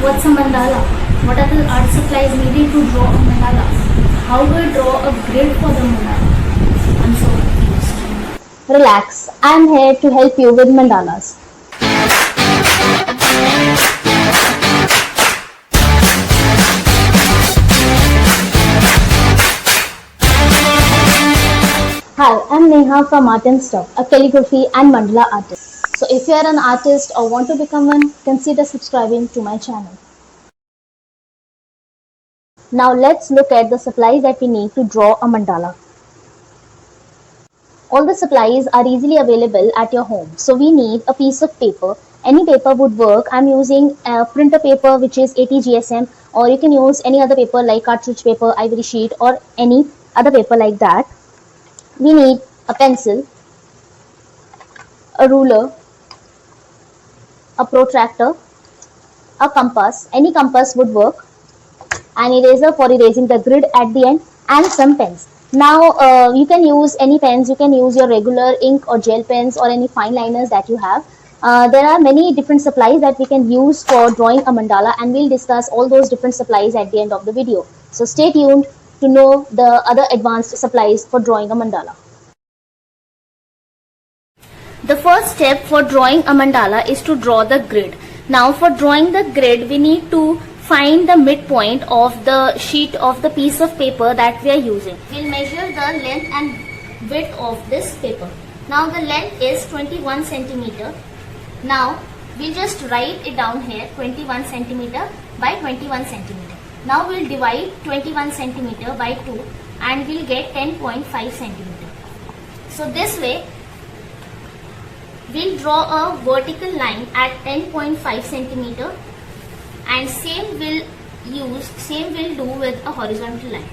What's a mandala? What are the art supplies needed to draw a mandala? How do I draw a grid for the mandala? I'm so confused. Relax, I am here to help you with mandalas. Hi, I'm Neha from Art and Stuff, a calligraphy and mandala artist. So if you are an artist or want to become one, consider subscribing to my channel. Now let's look at the supplies that we need to draw a mandala. All the supplies are easily available at your home. So we need a piece of paper. Any paper would work. I'm using a printer paper which is 80 GSM, or you can use any other paper like cartridge paper, ivory sheet, or any other paper like that. We need a pencil, a ruler, a protractor, a compass. Any compass would work, an eraser for erasing the grid at the end, and some pens. Now you can use any pens. You can use your regular ink or gel pens or any fine liners that you have. There are many different supplies that we can use for drawing a mandala, and we'll discuss all those different supplies at the end of the video. So stay tuned to know the other advanced supplies for drawing a mandala. The first step for drawing a mandala is to draw the grid. Now for drawing the grid, we need to find the midpoint of the sheet of the piece of paper that we are using. We'll measure the length and width of this paper. Now the length is 21 centimeter. Now we'll just write it down here, 21 centimeter by 21 centimeter. Now we'll divide 21 centimeter by 2 and we'll get 10.5 centimeter. So this way we'll draw a vertical line at 10.5 centimeter, and same will do with a horizontal line.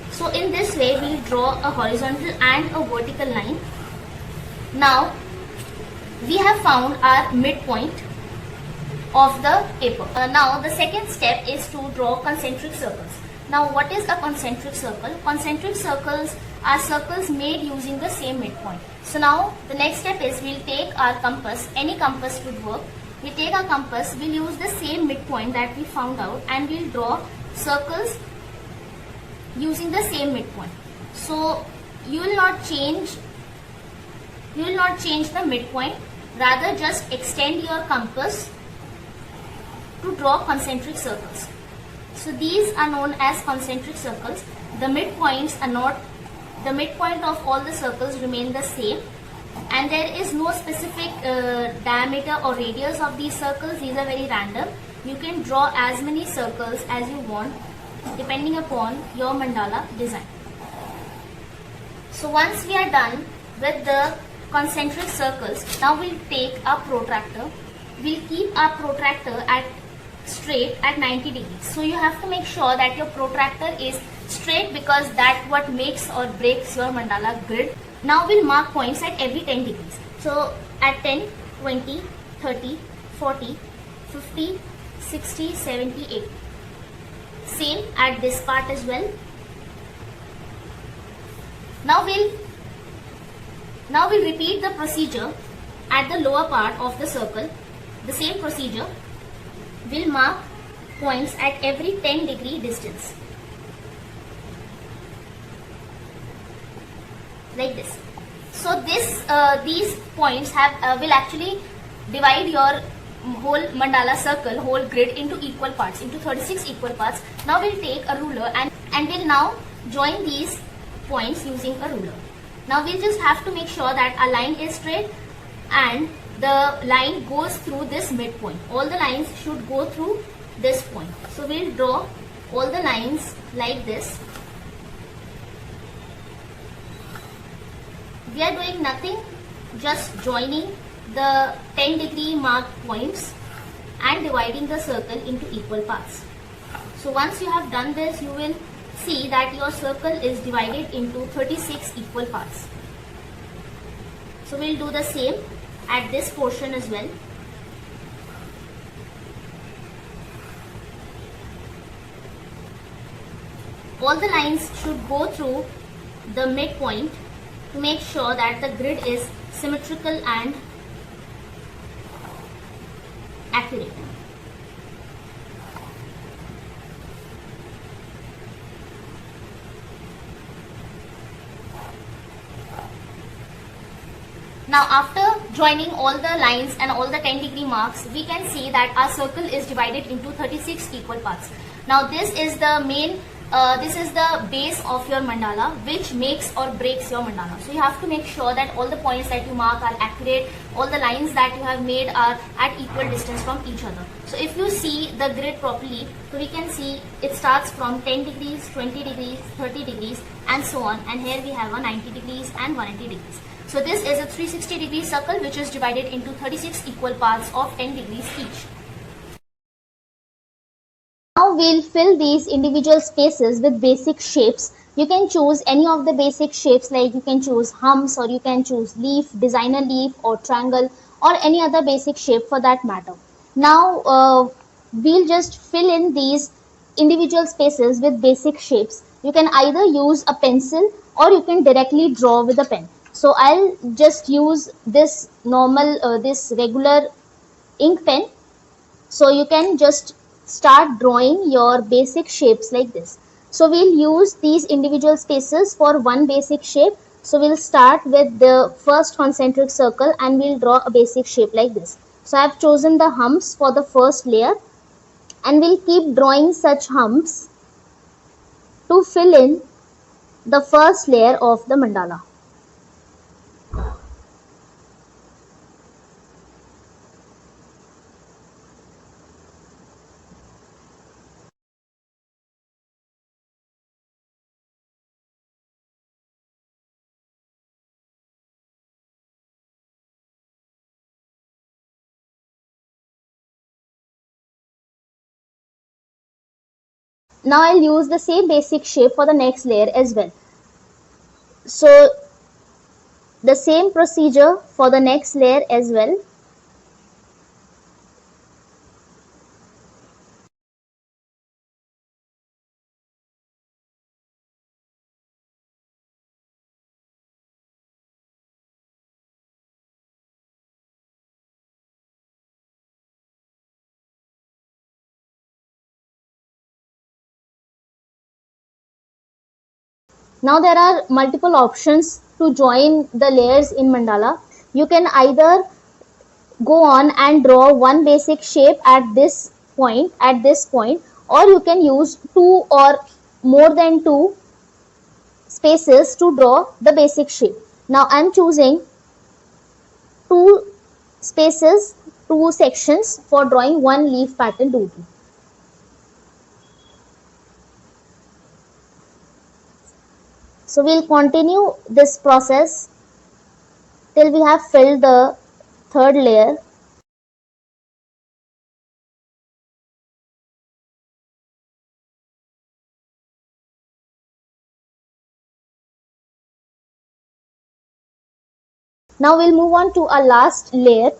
So in this way we'll draw a horizontal and a vertical line. Now we have found our midpoint of the paper. Now the second step is to draw concentric circles. Now what is a concentric circle? Concentric circles are circles made using the same midpoint. So now the next step is we'll take our compass. Any compass would work. We take our compass, we'll use the same midpoint that we found out, and we'll draw circles using the same midpoint. So you will not change the midpoint, rather just extend your compass to draw concentric circles. So these are known as concentric circles. The midpoints are not, the midpoint of all the circles remain the same, and there is no specific diameter or radius of these circles. These are very random. You can draw as many circles as you want depending upon your mandala design. So once we are done with the concentric circles, now we'll take our protractor. We'll keep our protractor at straight at 90 degrees. So you have to make sure that your protractor is straight, because that's what makes or breaks your mandala grid. Now we'll mark points at every 10 degrees. So at 10, 20, 30, 40, 50, 60, 70, 80. Same at this part as well. Now we'll repeat the procedure at the lower part of the circle. The same procedure. We'll mark points at every 10 degree distance. Like this. So these points will actually divide your whole mandala circle, whole grid, into equal parts, into 36 equal parts. Now we'll take a ruler and we'll now join these points using a ruler. Now we'll just have to make sure that our line is straight and the line goes through this midpoint. All the lines should go through this point. So we'll draw all the lines like this. We are doing nothing, just joining the 10 degree marked points and dividing the circle into equal parts. So once you have done this, you will see that your circle is divided into 36 equal parts. So we'll do the same at this portion as well. All the lines should go through the midpoint to make sure that the grid is symmetrical and accurate. Now after joining all the lines and all the 10-degree marks, we can see that our circle is divided into 36 equal parts. Now this is the main, this is the base of your mandala, which makes or breaks your mandala. So you have to make sure that all the points that you mark are accurate, all the lines that you have made are at equal distance from each other. So if you see the grid properly, so we can see it starts from 10 degrees, 20 degrees, 30 degrees and so on, and here we have a 90 degrees and 180 degrees. So this is a 360 degree circle which is divided into 36 equal parts of 10 degrees each. Now we'll fill these individual spaces with basic shapes. You can choose any of the basic shapes, like you can choose humps or you can choose leaf, designer leaf or triangle or any other basic shape for that matter. Now we'll just fill in these individual spaces with basic shapes. You can either use a pencil or you can directly draw with a pen. So I'll just use this normal, this regular ink pen. So you can just start drawing your basic shapes like this. So we'll use these individual spaces for one basic shape. So we'll start with the first concentric circle and we'll draw a basic shape like this. So I've chosen the humps for the first layer and we'll keep drawing such humps to fill in the first layer of the mandala. Now I'll use the same basic shape for the next layer as well. So the same procedure for the next layer as well. Now there are multiple options to join the layers in mandala. You can either go on and draw one basic shape at this point, or you can use two or more than two spaces to draw the basic shape. Now I am choosing two spaces, two sections for drawing one leaf pattern doodle. So we'll continue this process till we have filled the third layer. Now we'll move on to our last layer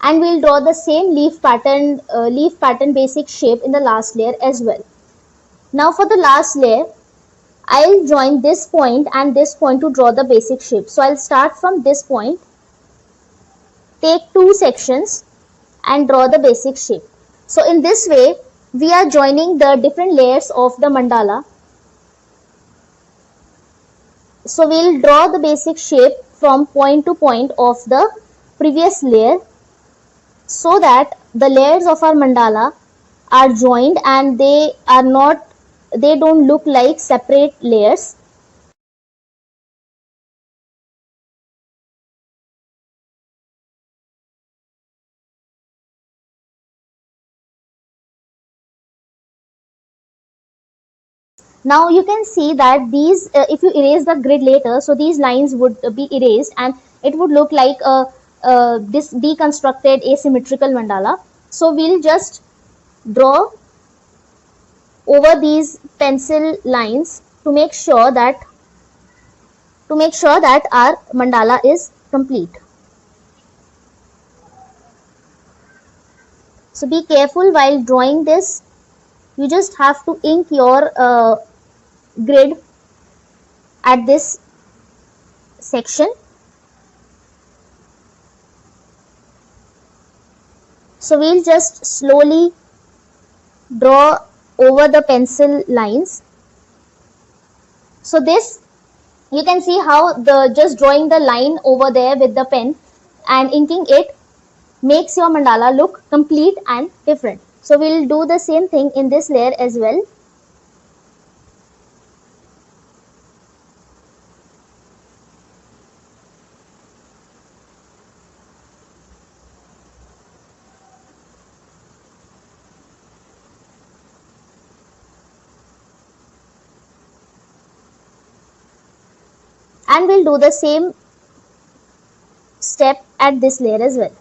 and we'll draw the same leaf pattern basic shape in the last layer as well. Now for the last layer, I'll join this point and this point to draw the basic shape. So I'll start from this point, take two sections and draw the basic shape. So in this way, we are joining the different layers of the mandala. So we'll draw the basic shape from point to point of the previous layer so that the layers of our mandala are joined and they don't look like separate layers. Now you can see that these, if you erase the grid later, so these lines would be erased and it would look like this deconstructed asymmetrical mandala. So we'll just draw over these pencil lines to make sure that our mandala is complete. So be careful while drawing this. You just have to ink your grid at this section. So we'll just slowly draw over the pencil lines. So this, you can see how just drawing the line over there with the pen and inking it makes your mandala look complete and different. So we'll do the same thing in this layer as well. And we'll do the same step at this layer as well.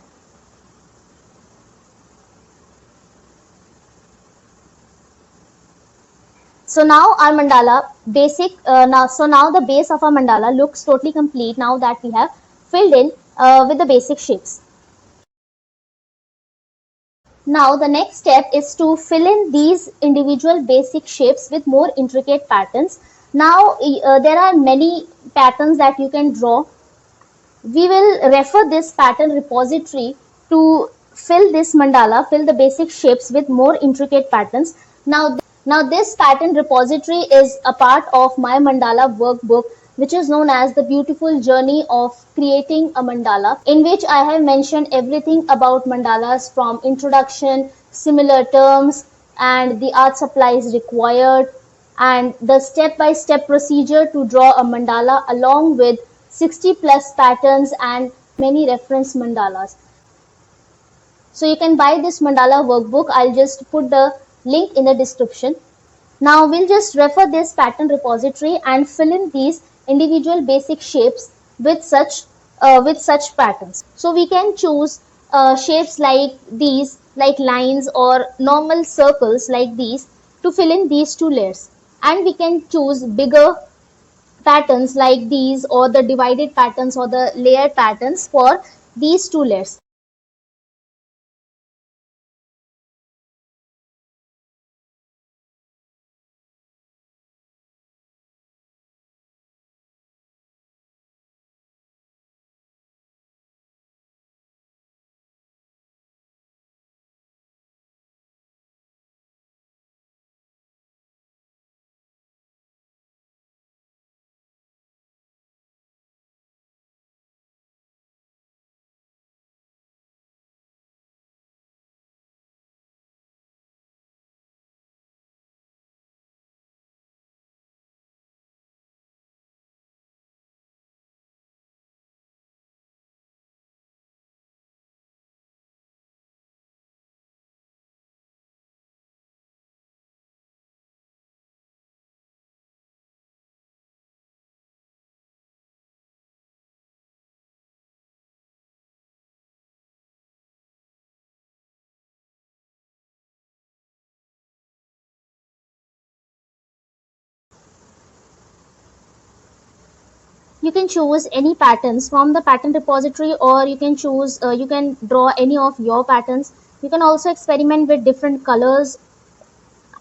So now our mandala now the base of our mandala looks totally complete now that we have filled in with the basic shapes. Now the next step is to fill in these individual basic shapes with more intricate patterns. Now there are many patterns that you can draw. We will refer this pattern repository to fill the basic shapes with more intricate patterns. Now this pattern repository is a part of my mandala workbook, which is known as the beautiful journey of creating a mandala, in which I have mentioned everything about mandalas from introduction, similar terms, and the art supplies required, and the step-by-step procedure to draw a mandala along with 60 plus patterns and many reference mandalas. So you can buy this mandala workbook. I'll just put the link in the description. Now we'll just refer this pattern repository and fill in these individual basic shapes with such patterns. So we can choose shapes like these, like lines or normal circles like these, to fill in these two layers. And we can choose bigger patterns like these, or the divided patterns or the layered patterns for these two layers. You can choose any patterns from the pattern repository, or you can choose you can draw any of your patterns. You can also experiment with different colors.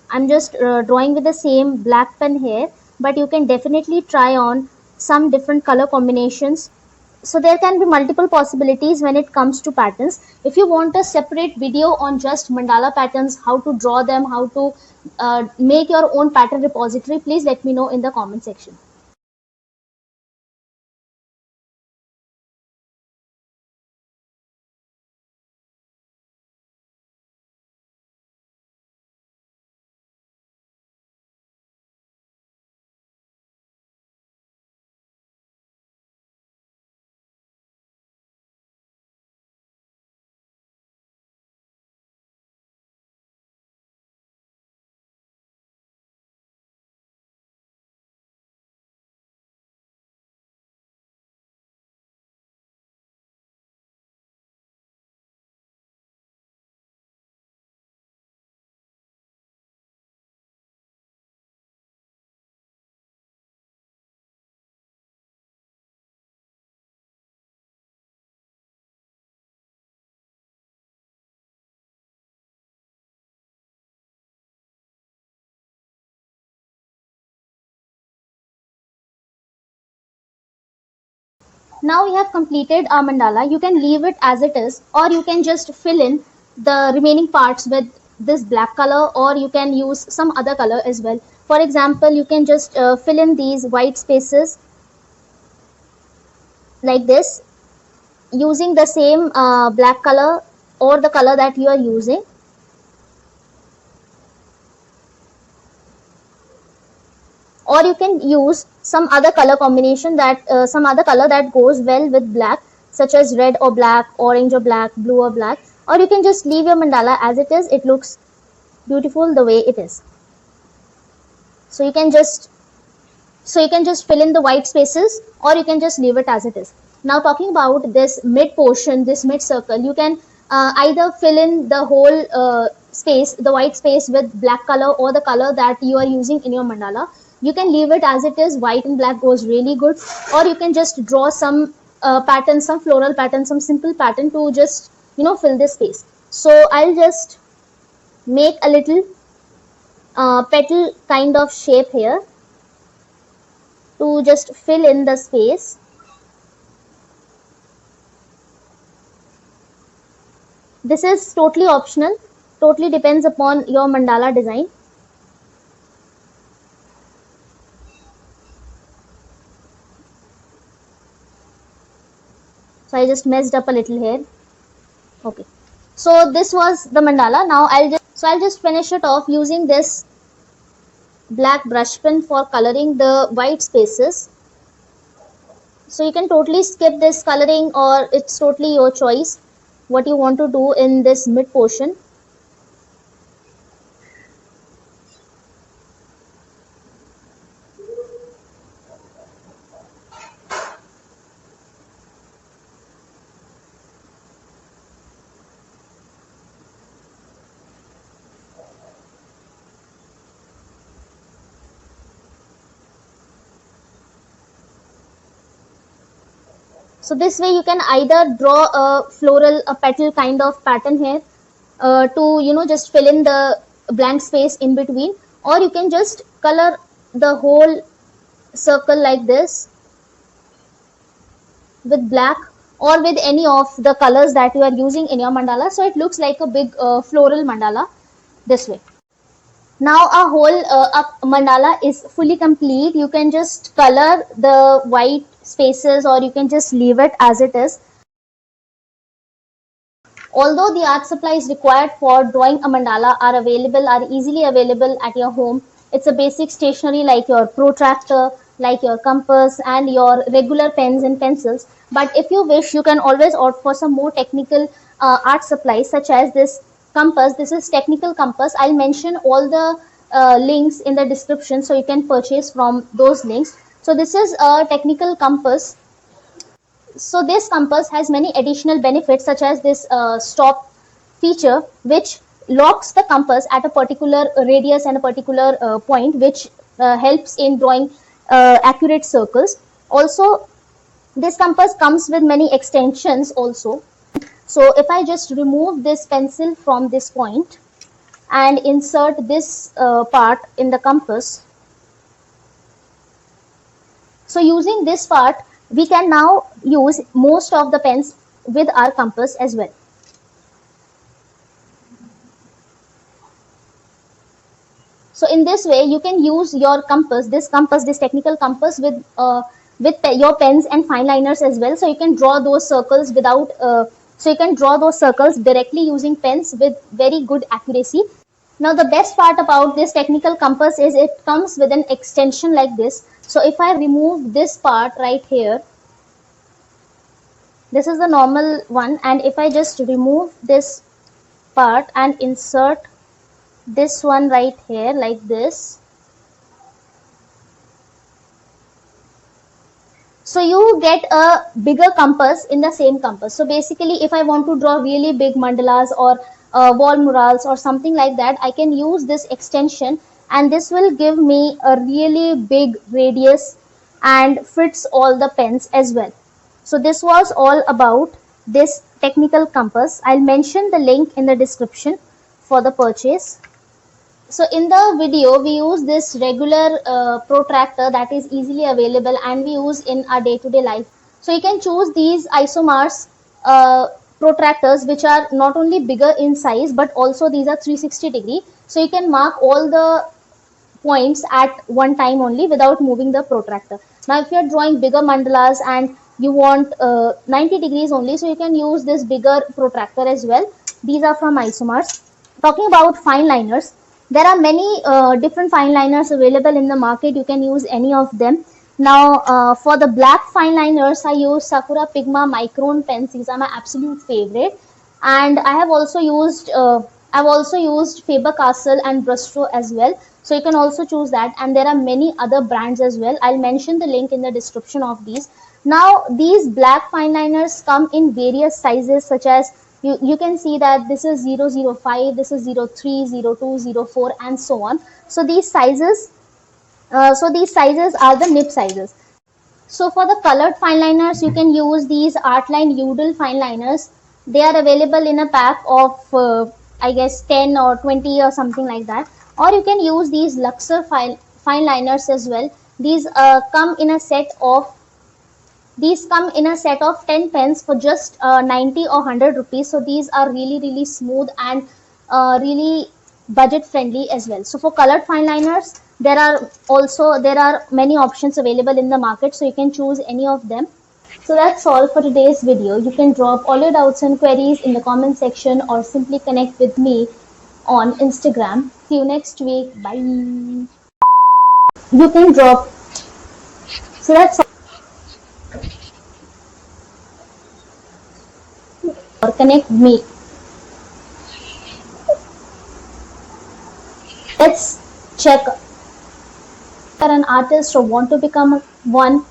I'm just drawing with the same black pen here, but you can definitely try on some different color combinations. So there can be multiple possibilities when it comes to patterns. If you want a separate video on just mandala patterns, how to draw them, how to make your own pattern repository, please let me know in the comment section. Now we have completed our mandala. You can leave it as it is, or you can just fill in the remaining parts with this black color, or you can use some other color as well. For example, you can just fill in these white spaces like this. using the same black color or the color that you are using. Or you can use some other color combination that some other color that goes well with black, such as red or black, orange or black, blue or black. Or you can just leave your mandala as it is. It looks beautiful the way it is. So you can just fill in the white spaces, or you can just leave it as it is. Now talking about this mid portion, this mid circle, you can either fill in the whole space, the white space, with black color or the color that you are using in your mandala. You can leave it as it is. White and black goes really good. Or you can just draw some pattern, some floral pattern, some simple pattern to just fill this space. So I'll just make a little petal kind of shape here to just fill in the space. This is totally optional, totally depends upon your mandala design. So I just messed up a little here. Okay, so this was the mandala. Now I'll just finish it off using this black brush pen for coloring the white spaces. So you can totally skip this coloring, or it's totally your choice what you want to do in this mid portion. So this way you can either draw a floral, a petal kind of pattern here to just fill in the blank space in between, or you can just color the whole circle like this with black or with any of the colors that you are using in your mandala, so it looks like a big floral mandala this way. Now a whole mandala is fully complete. You can just color the white spaces, or you can just leave it as it is. Although the art supplies required for drawing a mandala are easily available at your home. It's a basic stationery like your protractor, like your compass, and your regular pens and pencils. But if you wish, you can always opt for some more technical art supplies, such as this compass. This is technical compass. I'll mention all the links in the description, so you can purchase from those links. So this is a technical compass. So this compass has many additional benefits, such as this stop feature, which locks the compass at a particular radius and a particular point, which helps in drawing accurate circles. Also, this compass comes with many extensions also. So if I just remove this pencil from this point and insert this part in the compass, so using this part, we can now use most of the pens with our compass as well. So in this way, you can use your compass, this technical compass, with your pens and fine liners as well. So you can draw those circles directly using pens with very good accuracy. Now the best part about this technical compass is it comes with an extension like this. So if I remove this part right here, this is the normal one, and if I just remove this part and insert this one right here like this, so you get a bigger compass in the same compass. So basically, if I want to draw really big mandalas or wall murals or something like that, I can use this extension, and this will give me a really big radius and fits all the pens as well. So this was all about this technical compass. I'll mention the link in the description for the purchase. So in the video, we use this regular protractor that is easily available and we use in our day-to-day life. So you can choose these Isomars protractors, which are not only bigger in size, but also these are 360 degree. So you can mark all the points at one time only without moving the protractor. Now if you are drawing bigger mandalas and you want 90 degrees only, so you can use this bigger protractor as well. These are from Isomars. Talking about fine liners, there are many different fine liners available in the market. You can use any of them. Now for the black fine liners, I use Sakura Pigma Micron pens. These are my absolute favorite, and I've also used Faber-Castell and Brustro as well. So you can also choose that, and there are many other brands as well. I'll mention the link in the description of these. Now these black fine liners come in various sizes, such as you can see that this is 005, this is 03, 02, 04, and so on. So these sizes are the nib sizes. So for the colored fine liners, you can use these Artline Udall fine liners. They are available in a pack of I guess 10 or 20 or something like that. Or you can use these Luxor fine liners as well. These come in a set of 10 pens for just 90 or 100 rupees. So these are really smooth and really budget friendly as well. So for colored fine liners, there are many options available in the market, so you can choose any of them. So that's all for today's video. You can drop all your doubts and queries in the comment section or simply connect with me on Instagram. See you next week. Bye. You can drop. So that's all. Or connect me. Let's check. If you're an artist or want to become one,